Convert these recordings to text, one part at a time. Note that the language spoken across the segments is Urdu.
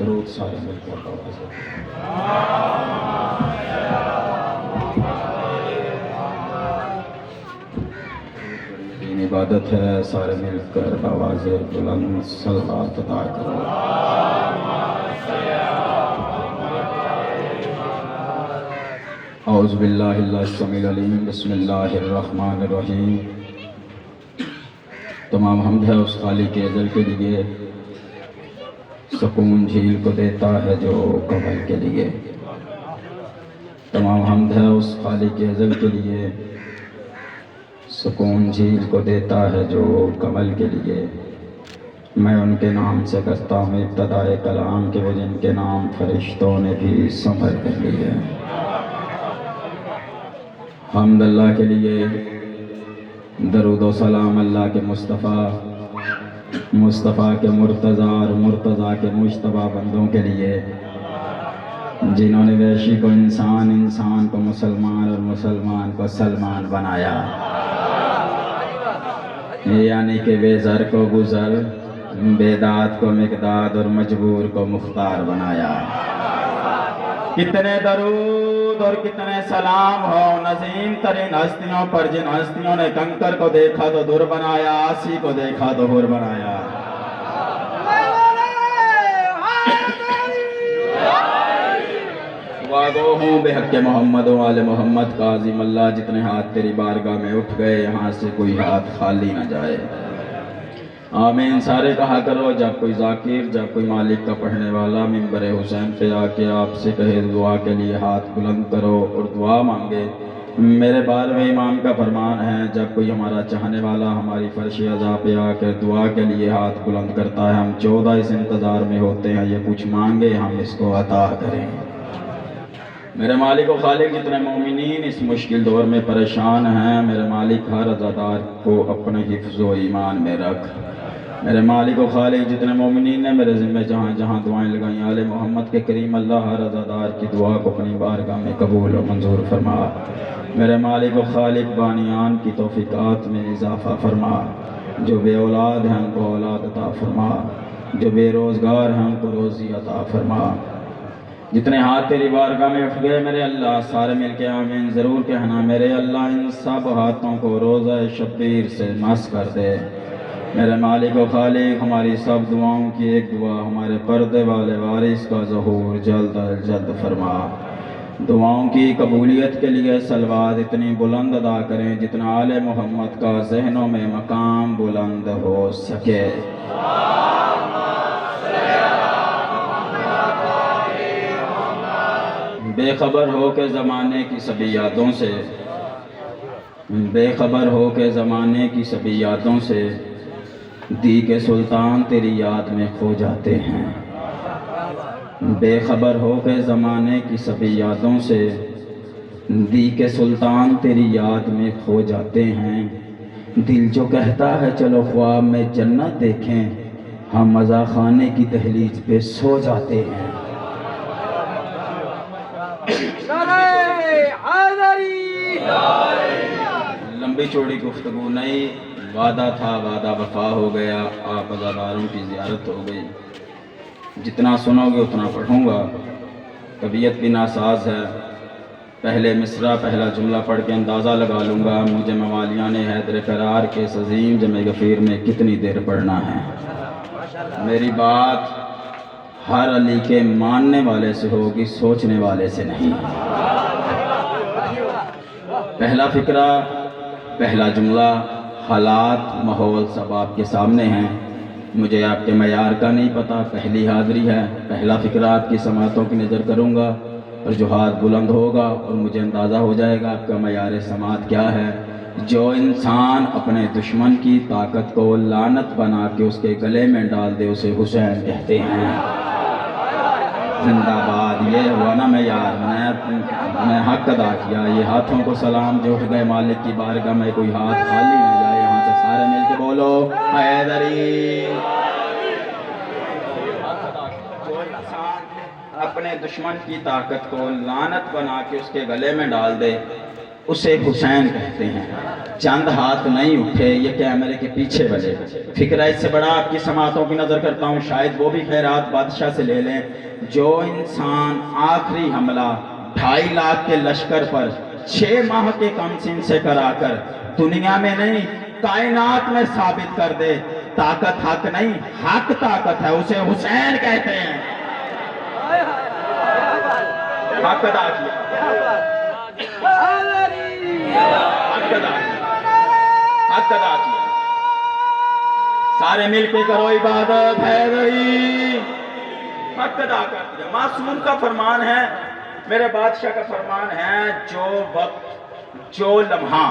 درود سارے مل کر پڑھا جائے۔ دین عبادت ہے، سارے مل کر آواز بلند صلوات ادا کرو۔ اعوذ باللہ السمیع العلیم، بسم اللہ الرحمن الرحیم۔ تمام حمد ہے اس خالق ازل کے لیے، سکون جھیل کو دیتا ہے جو کمل کے لیے۔ تمام حمد ہے اس خالق ازل کے لیے، سکون جھیل کو دیتا ہے جو کمل کے لیے۔ میں ان کے نام سے کرتا ہوں ابتدائے کلام کے، وہ جن کے نام فرشتوں نے بھی سمجھ کر لیے۔ حمد اللہ کے لیے، درود و سلام اللہ کے مصطفیٰ کے مرتضیٰ اور مرتضیٰ کے مجتبیٰ بندوں کے لیے، جنہوں نے ویشی کو انسان، انسان کو مسلمان اور مسلمان کو سلمان بنایا، یعنی کہ بے زر کو گزر، بے داد کو مقداد اور مجبور کو مختار بنایا۔ کتنے درود اور کتنے سلام ہو نظیم ترین ہستیوں پر، جن ہستیوں نے کنکر کو دیکھا تو در بنایا، آسی کو دیکھا تو حر بنایا۔ واگو ہوں بے حق محمد و آل محمد کا عظیم اللہ، جتنے ہاتھ تیری بارگاہ میں اٹھ گئے یہاں سے کوئی ہاتھ خالی نہ جائے۔ آمین سارے کہا کرو، جب کوئی ذاکر، جب کوئی مالک کا پڑھنے والا ممبر حسین پہ آ کے آپ سے کہے دعا کے لیے ہاتھ بلند کرو اور دعا مانگے۔ میرے 12ویں امام کا فرمان ہے، جب کوئی ہمارا چاہنے والا ہماری فرش اعضاء پہ آ کر دعا کے لیے ہاتھ بلند کرتا ہے، ہم 14 اس انتظار میں ہوتے ہیں یہ کچھ مانگے ہم اس کو عطا کریں۔ میرے مالک و خالق، جتنے مومنین اس مشکل دور میں پریشان ہیں، میرے مالک ہر عزادار کو اپنے حفظ و ایمان میں رکھ۔ میرے مالک و خالق، جتنے مومنین نے میرے ذمہ جہاں جہاں دعائیں لگائیں، آل محمد کے کریم اللہ ہر عزادار کی دعا کو اپنی بارگاہ میں قبول و منظور فرما۔ میرے مالک و خالق، بانیان کی توفیقات میں اضافہ فرما، جو بے اولاد ہیں ان کو اولاد عطا فرما، جو بے روزگار ہیں ان کو روزی عطا فرما۔ جتنے ہاتھ تیری بارگاہ میں اٹھ گئے میرے اللہ، سارے مل کے آمین ضرور کہنا۔ میرے اللہ ان سب ہاتھوں کو روزہ شبیر سے مس کر دے۔ میرے مالک و خالق، ہماری سب دعاؤں کی ایک دعا ہمارے پردے والے وارث کا ظہور جلد از جلد فرما۔ دعاؤں کی قبولیت کے لیے صلوات اتنی بلند ادا کریں جتنا آل محمد کا ذہنوں میں مقام بلند ہو سکے۔ بے خبر ہو کے زمانے کی سبھی یادوں سے، بے خبر ہو کے زمانے کی سبھی یادوں سے، دی کے سلطان تیری یاد میں کھو جاتے ہیں۔ بے خبر ہو کے زمانے کی سبھی یادوں سے، دی کے سلطان تیری یاد میں کھو جاتے ہیں۔ دل جو کہتا ہے چلو خواب میں جنت دیکھیں، ہم مزہ خانے کی دہلیز پہ سو جاتے ہیں۔ لمبی چوڑی گفتگو نہیں، وعدہ تھا وعدہ وفا ہو گیا، آپ عزاداروں کی زیارت ہو گئی۔ جتنا سنو گے اتنا پڑھوں گا، طبیعت بھی ناساز ہے۔ پہلے مصرع پہلا جملہ پڑھ کے اندازہ لگا لوں گا مجھے موالیان حیدر قرار کے اس عظیم جمع غفیر میں کتنی دیر پڑھنا ہے۔ میری بات ہر علی کے ماننے والے سے ہوگی، سوچنے والے سے نہیں۔ پہلا فقرہ، پہلا جملہ، حالات ماحول سب آپ کے سامنے ہیں، مجھے آپ کے معیار کا نہیں پتہ، پہلی حاضری ہے۔ پہلا فقرہ آپ کی سماعتوں کی نظر کروں گا اور جو ہاتھ بلند ہوگا اور مجھے اندازہ ہو جائے گا آپ کا معیار سماعت کیا ہے۔ جو انسان اپنے دشمن کی طاقت کو لعنت بنا کے اس کے گلے میں ڈال دے اسے حسین کہتے ہیں۔ زندہ باد، یہ ہوا نا معیار، میں حق ادا کیا۔ یہ ہاتھوں کو سلام جو اٹھ گئے مالک کی بارگاہ میں، کوئی ہاتھ خالی نہ جائے، یہاں سے سارے مل کے بولو حیدری۔ جو انسان اپنے دشمن کی طاقت کو لعنت بنا کے اس کے گلے میں ڈال دے اسے حسین کہتے ہیں. چند ہاتھ نہیں اٹھے یہ کیمرے کے پیچھے بجے. فکر ہے اس سے بڑا آپ کی سماعتوں کی نظر کرتا ہوں، شاید وہ بھی خیرات بادشاہ سے لے لیں. جو انسان آخری حملہ 2.5 لاکھ کے لشکر پر 6 ماہ کے کم سن سے کرا کر دنیا میں نہیں کائنات میں ثابت کر دے طاقت حق نہیں حق طاقت ہے، اسے حسین کہتے ہیں. حق ادا کیا، حق ادا کیا، حق ادا کیا. سارے مل کے کرو عبادت ہے گئی. حق ادا کر دیا. معصوم کا فرمان ہے، میرے بادشاہ کا فرمان ہے، جو وقت جو لمحہ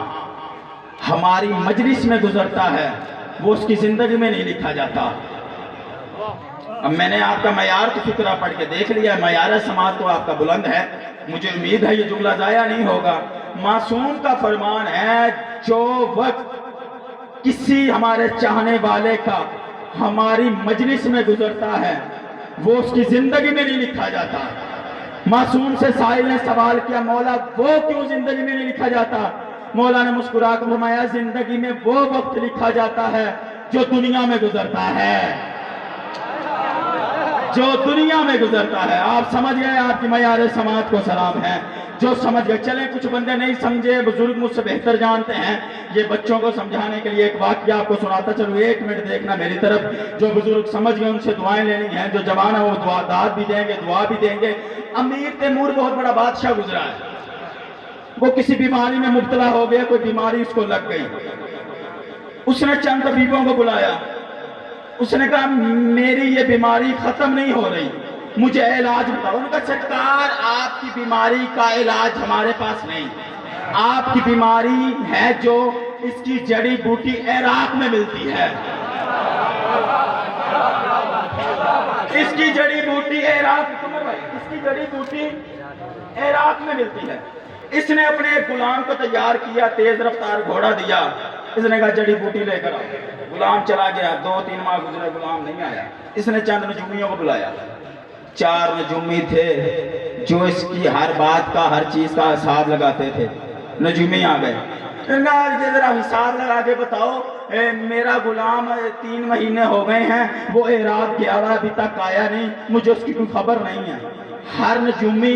ہماری مجلس میں گزرتا ہے وہ اس کی زندگی میں نہیں لکھا جاتا. اب میں نے آپ کا معیار تو فکرہ پڑھ کے دیکھ لیا، معیار سماعت تو آپ کا بلند ہے، مجھے امید ہے یہ جملہ ضائع نہیں ہوگا. معصوم کا فرمان ہے، جو وقت کسی ہمارے چاہنے والے کا ہماری مجلس میں گزرتا ہے وہ اس کی زندگی میں نہیں لکھا جاتا. معصوم سے سائل نے سوال کیا، مولا وہ کیوں زندگی میں نہیں لکھا جاتا؟ مولا نے مسکرا کر فرمایا، زندگی میں وہ وقت لکھا جاتا ہے جو دنیا میں گزرتا ہے، جو دنیا میں گزرتا ہے. آپ سمجھ گئے، آپ کی معیار سماعت کو سلام ہے. جو سمجھ گئے. چلیں کچھ بندے نہیں سمجھے، بزرگ مجھ سے بہتر جانتے ہیں. یہ بچوں کو سمجھانے کے لیے ایک واقعہ آپ کو سناتا چلو، 1 منٹ دیکھنا میری طرف. جو بزرگ سمجھ گئے ان سے دعائیں لینی ہیں، جو جوان ہے وہ دعا داد بھی دیں گے، دعا بھی دیں گے. امیر تیمور بہت بڑا بادشاہ گزرا ہے، وہ کسی بیماری میں مبتلا ہو گیا، کوئی بیماری اس کو لگ گئی. اس نے چند طبیبوں کو بلایا، اس نے کہا میری یہ بیماری ختم نہیں ہو رہی، مجھے علاج بتاؤ. ان کا سرکار آپ کی بیماری کا علاج ہمارے پاس نہیں. آپ کی بیماری ہے جو اس کی جڑی بوٹی عراق میں ملتی ہے، اس کی جڑی بوٹی عراق، اس کی جڑی بوٹی عراق میں ملتی ہے. اس نے اپنے غلام کو تیار کیا، تیز رفتار گھوڑا دیا، اس نے کہا جڑی بوٹی لے کر آؤ. غلام چلا گیا، 2-3 ماہ گزرے، غلام نہیں آیا. اس نے چند نجومیوں کو بلایا، 4 نجومی تھے جو اس کی ہر بات کا ہر چیز کا حساب لگاتے تھے. نجومی آ گئے، یہ ذرا حساب لگا کے بتاؤ، میرا غلام 3 مہینے ہو گئے ہیں، وہ عراق گیا ہوا ابھی تک آیا نہیں، مجھے اس کی کوئی خبر نہیں ہے. ہر نجومی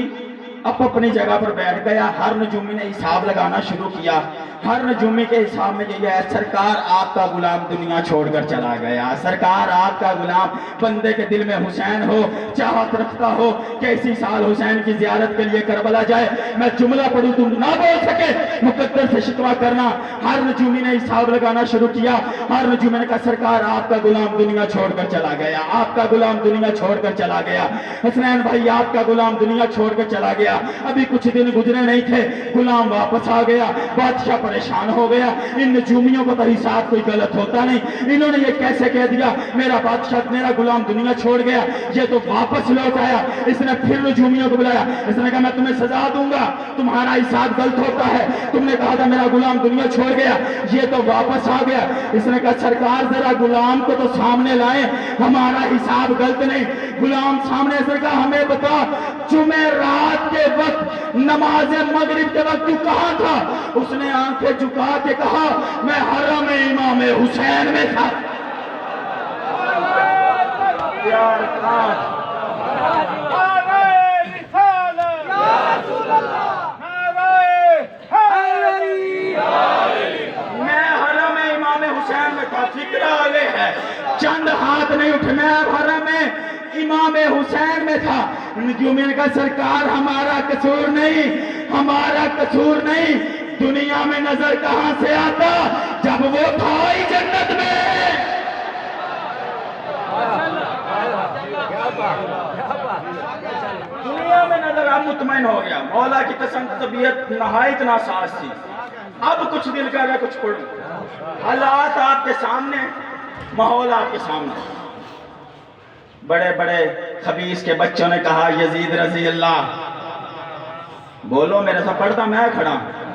اپنی جگہ پر بیٹھ گیا، ہر نجومی نے حساب لگانا شروع کیا. ہر نجومی کے حساب میں یہ ہے، سرکار آپ کا غلام دنیا چھوڑ کر چلا گیا. سرکار آپ کا غلام بندے کے دل میں حسین ہو، چاہت رکھتا ہو کہ اسی سال حسین کی زیارت کے لیے کربلا جائے. میں جملہ پڑھوں تم نہ بول سکے، مقدر سے شکوہ کرنا. ہر نجومی نے حساب لگانا شروع کیا. ہر نجومی نے کہا سرکار آپ کا غلام دنیا چھوڑ کر چلا گیا، آپ کا غلام دنیا چھوڑ کر چلا گیا. حسنین بھائی آپ کا غلام دنیا چھوڑ کر چلا گیا، ابھی کچھ دن گزرے نہیں تھے، غلام واپس آ گیا. بادشاہ پریشان ہو گیا، ان نجومیوں کو تو حساب کوئی غلط ہوتا نہیں، انہوں نے یہ کیسے کہہ دیا میرا بادشاہ میرا غلام دنیا چھوڑ گیا، یہ تو واپس لوٹ آیا. اس نے پھر نجومیوں کو بلایا، اس نے کہا میں تمہیں سزا دوں گا، تمہارا حساب غلط ہوتا ہے، تم نے کہا تھا میرا غلام دنیا چھوڑ گیا، یہ تو واپس آ گیا. اس نے کہا سرکار ذرا غلام کو تو سامنے لائیں، ہمارا حساب غلط نہیں. غلام سامنے سے کہا ہمیں بتا جمعرات کے وقت نماز مغرب کے وقت تو کہاں تھا؟ اس نے آنکھیں جھکا کے کہا میں حرم امام حسین میں تھا. میں حرم امام حسین میں تھا. فکر آگے ہے، چند ہاتھ نہیں اٹھے، میں حرم امام حسین میں تھا. نجومی نے کہا سرکار ہمارا قصور نہیں، ہمارا قصور نہیں، دنیا میں نظر کہاں سے آتا جب وہ تھا ہی جنت میں. دنیا میں نظر اب مطمئن ہو گیا. مولا کی قسم طبیعت نہایت ناساز تھی. اب کچھ دل کا ہے کچھ پڑھوں، حالات آپ کے سامنے، ماحول آپ کے سامنے. بڑے بڑے خبیث کے بچوں نے کہا یزید رضی اللہ، بولو میرے سے پڑھتا میں کھڑا.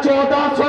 1400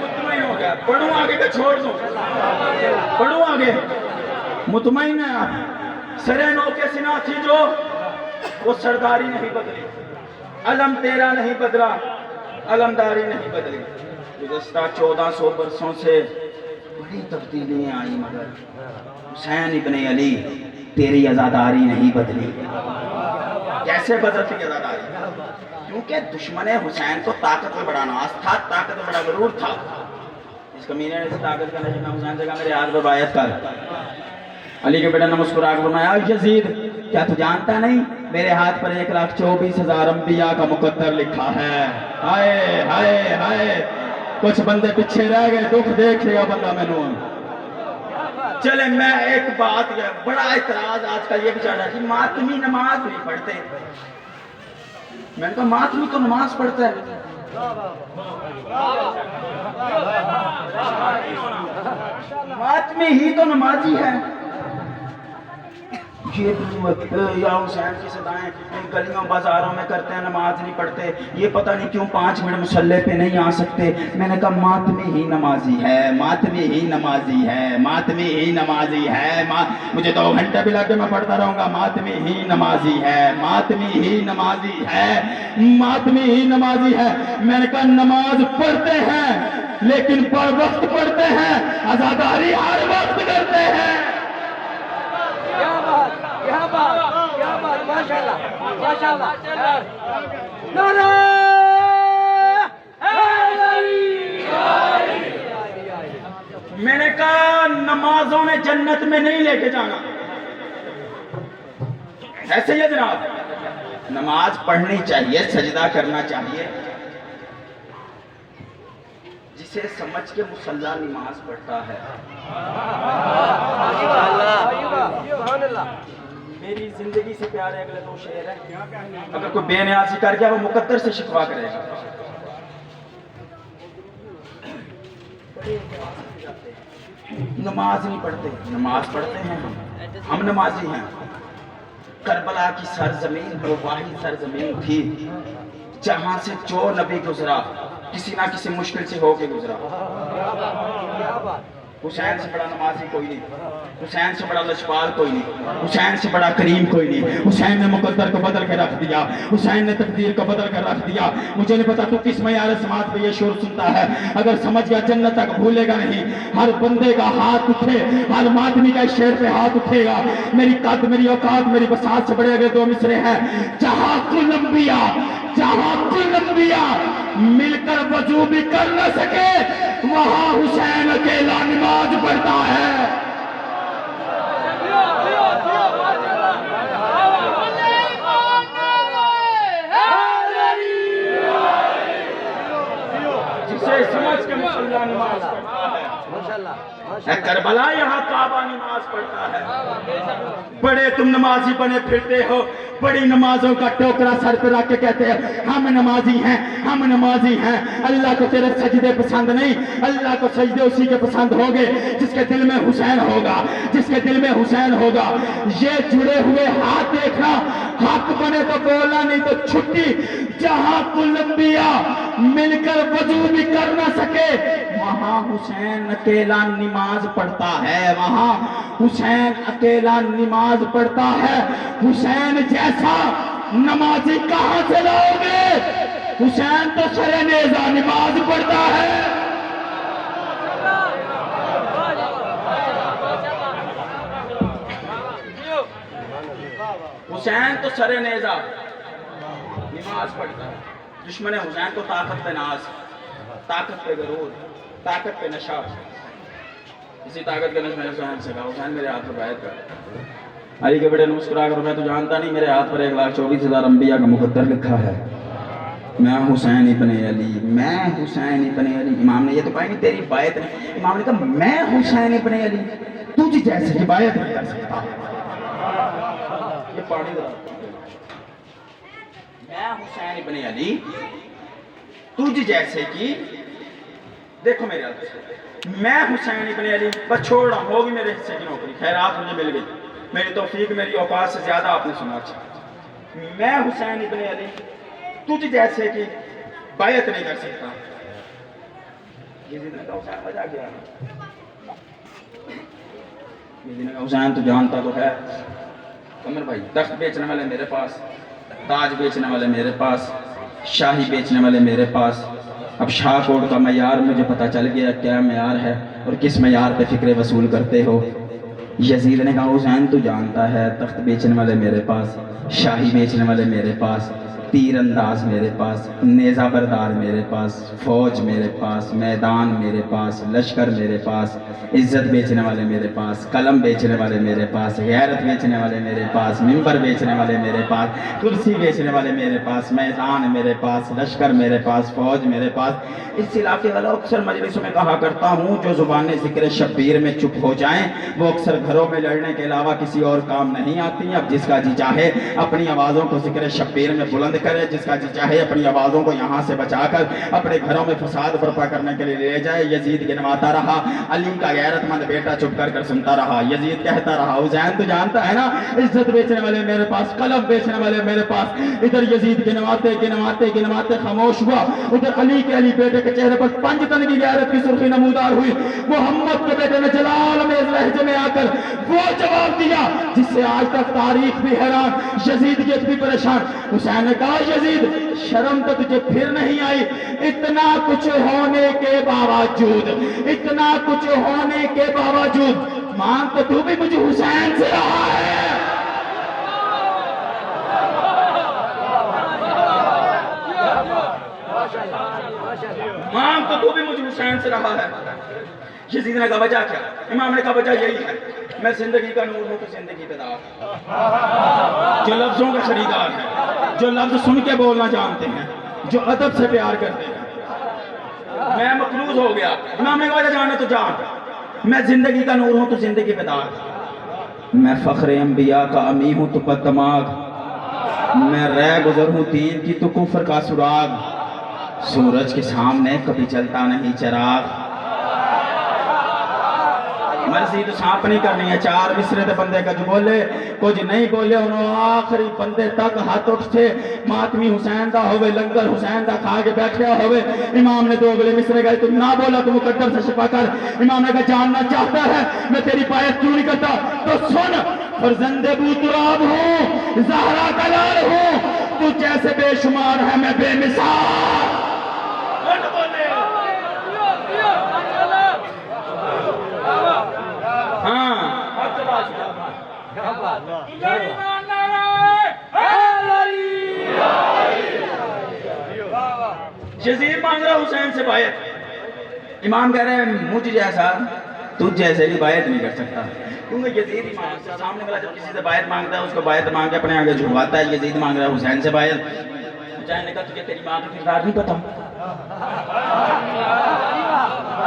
مطمئن ہو گیا. پڑھوں آگے کہ چھوڑ دوں؟ پڑھوں آگے. مطمئن ہے آپ. سرے نو کے سنا تھی جو وہ سرداری نہیں بدلی, علم تیرا نہیں بدلا, علمداری نہیں بدلی. گزشتہ 1400 برسوں سے بڑی تبدیلیاں آئی مگر حسین ابن علی تیری عزاداری نہیں بدلی. کیسے بدلتی عزاداری؟ کیونکہ دشمن حسین کو طاقت میں بڑا ناز تھا, طاقت میں بڑا غرور تھا. اس کمینے نے اس طاقت کا نشانہ حسین سے کہا میرے ہاتھ پر بیعت کر. علی کے بیٹے نے مسکرا کے فرمایا یزید کیا تو جانتا نہیں میرے ہاتھ پر 1,24,000 انبیاء کا مقدر لکھا ہے. ہائے ہائے ہائے, کچھ بندے پیچھے رہ گئے, دکھ دیکھے گا بندہ میں نون. چلے میں ایک بات, بڑا اعتراض آج کا یہ بھی چل رہا ہے کہ ماتمی نماز نہیں پڑھتے. میں نے کہا ماتمی تو نماز پڑھتا ہے, ماتمی ہی تو نمازی ہے. یا حسین کی صدائیں گلیوں بازاروں میں کرتے ہیں, نماز نہیں پڑھتے. یہ پتہ نہیں کیوں 5 منٹ مصلے پہ نہیں آ سکتے. میں نے کہا ماتمی ہی نمازی ہے, ماتمی ہی نمازی ہے, ماتمی ہی نمازی ہے. مجھے 2 گھنٹے بھی لگے میں پڑھتا رہوں گا. ماتمی ہی نمازی ہے, ماتمی ہی نمازی ہے, ماتمی ہی نمازی ہے. میں نے کہا نماز پڑھتے ہیں لیکن پر وقت پڑھتے ہیں, عزاداری ہر وقت کرتے ہیں. کیا بات ماشاءاللہ ماشاءاللہ. نعرہ میں نے کہا نمازوں نے جنت میں نہیں لے کے جانا. ایسے ہی جناب, نماز پڑھنی چاہیے, سجدہ کرنا چاہیے. جسے سمجھ کے مصلی نماز پڑھتا ہے. میری زندگی سے پیارے اگلے 2 شعر ہیں. اگر کوئی بے نیازی کر گیا وہ مقدر سے شکوا کرے گا. نماز نہیں پڑھتے, نماز پڑھتے ہیں ہم نمازی ہیں. کربلا کی سرزمین وہ واحد سرزمین تھی جہاں سے جو نبی گزرا کسی نہ کسی مشکل سے ہو کے گزرا. حسین سے بڑا نمازی کوئی نہیں, حسین سے بڑا لشپال کوئی نہیں, حسین سے بڑا کریم کوئی نہیں. حسین نے مقدر کو بدل کے رکھ دیا, حسین نے تقدیر کو بدل کر رکھ دیا. مجھے نہیں پتا تو کس معیار سماعت پہ یہ شور سنتا ہے. اگر سمجھ گیا جنت تک بھولے گا نہیں. ہر بندے کا ہاتھ اٹھے, ہر ماتمی کا شعر پہ ہاتھ اٹھے گا. میری قد, میری اوقات, میری بساط سے بڑے اگر 2 مصرے ہیں. جہاں کل انبیاء, جہاں کل انبیاء مل کر وضو بھی کر نہ سکے وہاں حسین اکیلا نماز پڑھتا ہے. جسے سمجھ کے مسلح نماز پڑھتا ہے. کربلا یہاں کعبہ نماز پڑھتا ہے. بڑے تم نمازی بنے پھرتے ہو, بڑی نمازوں کا ٹوکرا سر پہ رکھ کے کہتے ہیں ہم نمازی ہیں, ہم نمازی ہیں. اللہ کو تیرے سجدے پسند نہیں, اللہ کو سجدے اسی کے پسند ہوگے جس کے دل میں حسین ہوگا, جس کے دل میں حسین ہوگا. یہ جڑے ہوئے ہاتھ دیکھنا, حق بنے تو بولا نہیں تو چھٹی. جہاں کل انبیاء مل کر وضو بھی کر نہ سکے وہاں حسین اکیلا نماز پڑھتا ہے, وہاں حسین اکیلا نماز پڑھتا ہے. حسین جیسا نمازی کہاں سے لاؤ گے؟ حسین تو سر نیزہ نماز پڑھتا ہے. حسین تو سر نیزہ نماز پڑھتا ہے. دشمن حسین کو طاقت پہ ناز, طاقت پہ غرور, طاقت پہ نشہ. اسی طاقت کے نشہ میں نے حسین سے کہا حسین میرے ہاتھ پر بیعت کر. علی کے بیٹے نے مسکرا کر میں تو جانتا نہیں میرے ہاتھ پر 1,24,000 انبیاء کا مقدر لکھا ہے. میں حسین ابن علی, میں حسین ابن علی. امام نے یہ تو کہا نہیں تیری بیعت نہیں, امام نے کہا میں حسین ابن علی تجھ جیسے کی بیعت نہیں کر سکتا. یہ پانی ذرا, میں حسین ابن علی تجھ جیسے کی, دیکھو میرے ہاتھ سے, میں حسین ابن علی بس چھوڑ رہا ہوں, ہوگی میرے حصے کی نوکری, خیرات مجھے مل گئی. میری توفیق میری اوقات سے زیادہ آپ نے سنا اچھا میں حسین ابن علی تجھ جیسے کی بیعت نہیں کر سکتا. یزید نے کہا حسین بجا گیا. یزید نے کہا حسین تو جانتا تو ہے قمر بھائی تخت بیچنے والے میرے پاس, تاج بیچنے والے میرے پاس, شاہی بیچنے والے میرے پاس. اب شاہ کوٹ کا معیار مجھے پتہ چل گیا کیا معیار ہے اور کس معیار پہ فکر وصول کرتے ہو. یزید نے کہا حسین تو جانتا ہے تخت بیچنے والے میرے پاس, شاہی بیچنے والے میرے پاس, تیر انداز میرے پاس, نیزہ بردار میرے پاس, فوج میرے پاس, میدان میرے پاس, لشکر میرے پاس, عزت بیچنے والے میرے پاس, قلم بیچنے والے میرے پاس, غیرت بیچنے والے میرے پاس, منبر بیچنے والے میرے پاس, کرسی بیچنے والے میرے پاس, میدان میرے پاس, لشکر میرے پاس, فوج میرے پاس. اس علاقے والا اکثر مجلسوں میں کہا کرتا ہوں جو زبانیں ذکر شبیر میں چپ ہو جائیں وہ اکثر گھروں میں لڑنے کے علاوہ کسی اور کام نہیں آتی. اب جس کا جی چاہے اپنی آوازوں کو ذکر شبیر میں بلند کرے, جس کا جی چاہے اپنی آوازوں کو یہاں سے بچا کر اپنے گھروں میں فساد برپا کرنے کے لیے لے جائے. یزید گنواتا رہا, علی کا غیرت مند بیٹا چپ کر سنتا رہا. یزید کہتا رہا حسین تو جانتا ہے نا عزت بیچنے والے میرے پاس, قلم بیچنے والے میرے پاس. ادھر یزید گنواتے گنواتے گنواتے خاموش ہوا. ادھر علی کے علی بیٹے کے چہرے پر 5 تن کی غیرت کی سرخی نمودار ہوئی. محمد کے بیٹے نے جلال میں اس لہجے میں آ کر وہ جواب دیا جس سے آج تک تاریخ بھی حیران, یزید کی بھی پریشان. حسین نے کہا یزید شرم تو تجھے پھر نہیں آئی, اتنا کچھ ہونے کے باوجود, اتنا کچھ ہونے کے باوجود مانگ تو بھی مجھے حسین سے رہا ہے. مانگ تو بھی مجھے حسین سے رہا ہے. یزید نے کہا وجہ کیا؟ امام نے کہا وجہ یہی ہے میں زندگی کا نور ہوں تو زندگی پہ دار, جو لفظوں کا خریدار ہے, جو لفظ سن کے بولنا جانتے ہیں, جو ادب سے پیار کرتے ہیں. میں مقروض ہو گیا. امام نے کہا وجہ جانا تو جان, میں زندگی کا نور ہوں تو زندگی پہ دار, میں فخر انبیاء کا امی ہوں تو بددماغ, میں رہ گزر ہوں دین کی تو کفر کا سراغ, سورج کے سامنے کبھی چلتا نہیں چراغ. مرضی تو سانپ نہیں کرنی ہے. 4 مصرے دے بندے کا جو بولے کچھ نہیں بولے انہوں آخری بندے تک ہاتھ اٹھتے ماتمی حسین دا ہوئے, لنگر حسین دا کھا کے بیٹھ گیا ہوئے. امام نے 2 اگلے مصرے گئے, تم نہ بولا تو مقدر سے شفا کر. امام نے کہا جاننا چاہتا ہے میں تیری پایت کیوں نہیں کرتا تو سن, فرزند ابو تراب ہوں, زہرا کا لال ہوں, تو جیسے بے شمار ہے میں بے مثال. یزید مانگ رہا حسین سے بیعت. امام کہہ رہے ہیں مجھ جیسا تجھ جیسے بھی بیعت نہیں کر سکتا, کیونکہ یزید امام سامنے والا جب کسی سے بیعت مانگتا ہے اس کو بیعت مانگ کے اپنے آگے جھکواتا ہے. یزید مانگ رہا ہے حسین سے بیعت. حسین نے کہا تجھے تیری ماں کا کردار نہیں پتا؟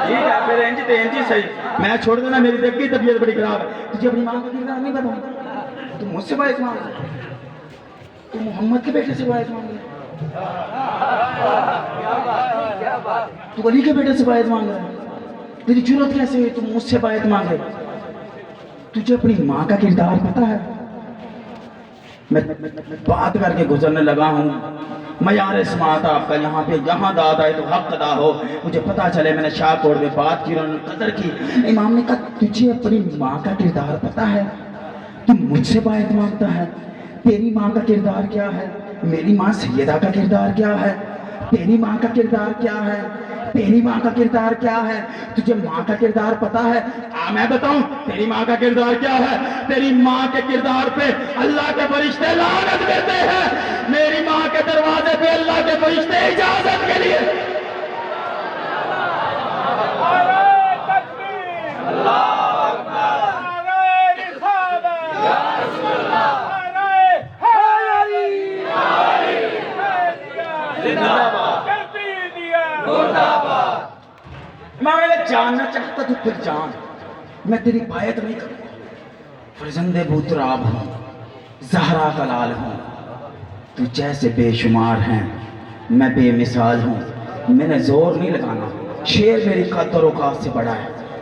ٹھیک ہے پھر انجی تے انجی صحیح, میں چھوڑ دینا میری دیکھ کی طبیعت بڑی خراب ہے. تجھے اپنی ماں کا کردار نہیں پتا؟ تو مجھ سے بیعت مانگ رہا ہے, تو محمد کے بیٹے سے بیعت مانگ رہا ہے, تو علی کے بیٹے سے بیعت مانگ رہا ہے. تیری جرأت کیسے ہوئی تم مجھ سے بیعت مانگے؟ تجھے اپنی ماں کا کردار پتا ہے؟ میں بات کر کے گزرنے لگا ہوں, معیار سماعت آپ کا یہاں پہ, یہاں داد آئے تو حق ادا ہو. مجھے پتا چلے میں نے شاہ کوٹ میں بات کی, انہوں نے قدر کی. امام نے کہا تجھے اپنی ماں کا کردار پتا ہے؟ تم مجھ سے بیعت مانگتا ہے. تیری ماں کا کردار کیا ہے؟ میری ماں سیدہ کا کردار کیا ہے؟ تیری ماں کا کردار کیا ہے؟ تیری ماں کا کردار کیا ہے؟ تجھے ماں کا کردار پتا ہے؟ میں بتاؤں تیری ماں کا کردار کیا ہے؟ تیری ماں کے کردار پہ اللہ کے فرشتے لعنت دیتے ہیں, میری ماں کے دروازے پہ اللہ کے فرشتے اجازت کے لیے. میں جاننا چاہتا تو پھر جان, میں تیری بیعت نہیں کروں. فرزند ابو تراب ہوں, زہرا کا لال ہوں, تو جیسے بے شمار ہیں میں بے مثال ہوں. میں نے زور نہیں لگانا, شیر میری قدر و اوقات سے بڑا ہے.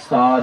7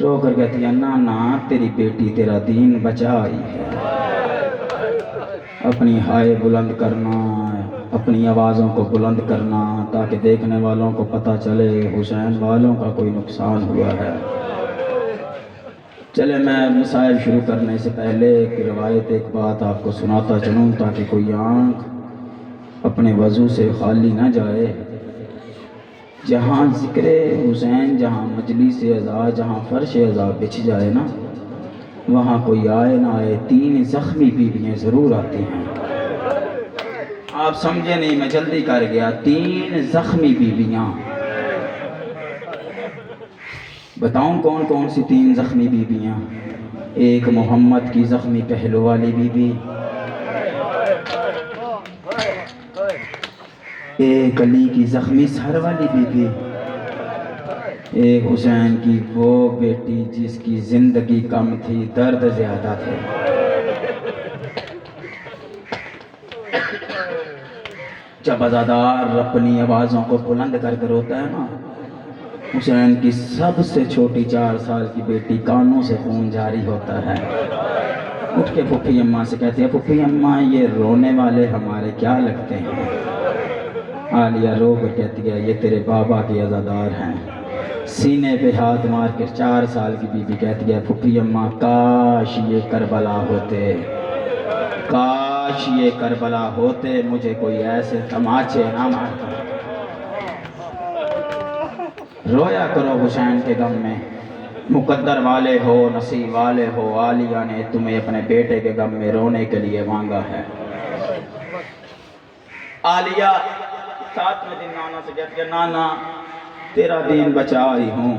رو کر کہتی ہے نانا تیری بیٹی تیرا دین بچائی ہے۔ اپنی ہائے بلند کرنا، اپنی آوازوں کو بلند کرنا تاکہ دیکھنے والوں کو پتہ چلے حسین والوں کا کوئی نقصان ہوا ہے۔ چلے میں مسائل شروع کرنے سے پہلے ایک روایت، ایک بات آپ کو سناتا چلوں تاکہ کوئی آنکھ اپنے وضو سے خالی نہ جائے۔ جہاں ذکر حسین، جہاں مجلس عزا، جہاں فرش عزا بچھ جائے نا، وہاں کوئی آئے نہ آئے 3 زخمی بیویاں ضرور آتی ہیں۔ آپ سمجھے نہیں، میں جلدی کر گیا۔ 3 زخمی بیویاں، بتاؤں کون کون سی 3 زخمی بیویاں؟ ایک محمد کی زخمی پہلو والی بی بی، ایک علی کی زخمی سر والی بی بی، ایک حسین کی وہ بیٹی جس کی زندگی کم تھی درد زیادہ تھے۔ جب عزادار اپنی آوازوں کو بلند کر کر روتا ہے نا، حسین کی سب سے چھوٹی 4 سال کی بیٹی کانوں سے خون جاری ہوتا ہے، اٹھ کے پھپھی اماں سے کہتی ہے پھپھی اماں یہ رونے والے ہمارے کیا لگتے ہیں؟ عالیہ رو کر کہتی ہے یہ تیرے بابا کے عزادار ہیں۔ سینے پہ ہاتھ مار کر 4 سال کی بی بی کہتی ہے پھپھی اماں کاش یہ کربلا ہوتے، کاش یہ کربلا ہوتے، مجھے کوئی ایسے تماچے نہ مارتا۔ رویا کرو حسین کے غم میں، مقدر والے ہو نصیب والے ہو، عالیہ نے تمہیں اپنے بیٹے کے غم میں رونے کے لیے مانگا ہے۔ عالیہ 7ویں دن نانا سے کہتی ہے نانا تیرا دین بچا آئی ہوں۔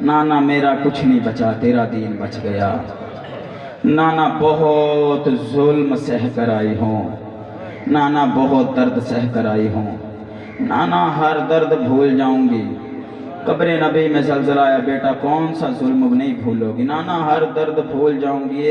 نانا میرا کچھ نہیں بچا، تیرا دین بچ گیا۔ نانا بہت ظلم سہ کر آئی ہوں، نانا بہت درد سہ کر آئی ہوں، نانا ہر درد بھول جاؤں گی۔ قبر نبی میں زلزلہ آیا بیٹا کون سا ظلم نہیں بھولو گی؟ نانا ہر درد بھول جاؤں گی۔